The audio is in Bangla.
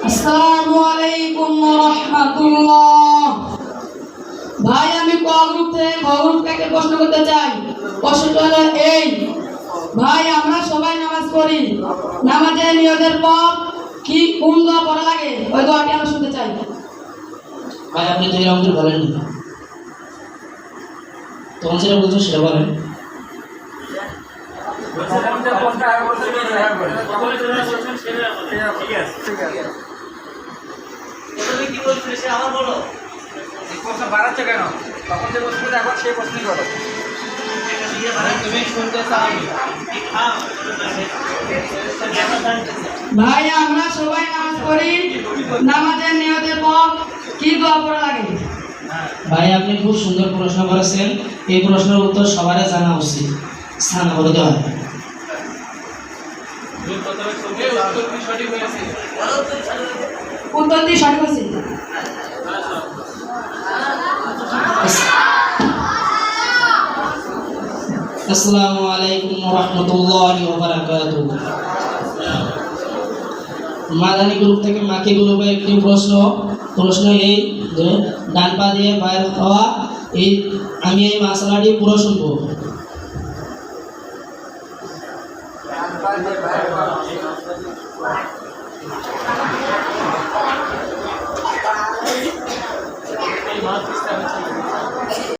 আসসালামু আলাইকুম ওয়া রাহমাতুল্লাহ। ভাই আমি ক গ্রুপ থেকে খ গ্রুপ থেকে প্রশ্ন করতে চাই। প্রশ্নটা হলো এই, ভাই আমরা সবাই নামাজ পড়ি, নামাজের নিয়তের পর কি কোন দোয়া পড়া লাগে ওই দোয়াটি আমরা শুনতে চাই। ভাই আপনি তো এরকম বলেন না, তখন যেটা বলছো সেটা বলেন। বাড়াচ্ছে কেন? তখন যে প্রশ্ন একবার সেই প্রশ্নই করো। ভাই আমরা সবাই নামাজ পড়ি, নামাজের নিয়তের পর কি দোয়া পড়া লাগে? ভাই আপনি খুব সুন্দর প্রশ্ন করেছেন। এই প্রশ্নের উত্তর সবারই জানা উচিত, স্থান বলতে হয়। উত্তরটি সঠিক হয়েছে। আসসালামু আলাইকুম ওয়া রাহমাতুল্লাহি ওয়া বারাকাতুহু। মাদানী গ্রুপ থেকে মাকি গ্রুপে একটি প্রশ্ন এই যে ডান পা দিয়ে বাইর হওয়া, আমি এই মাসালাটি পুরো শুনবো।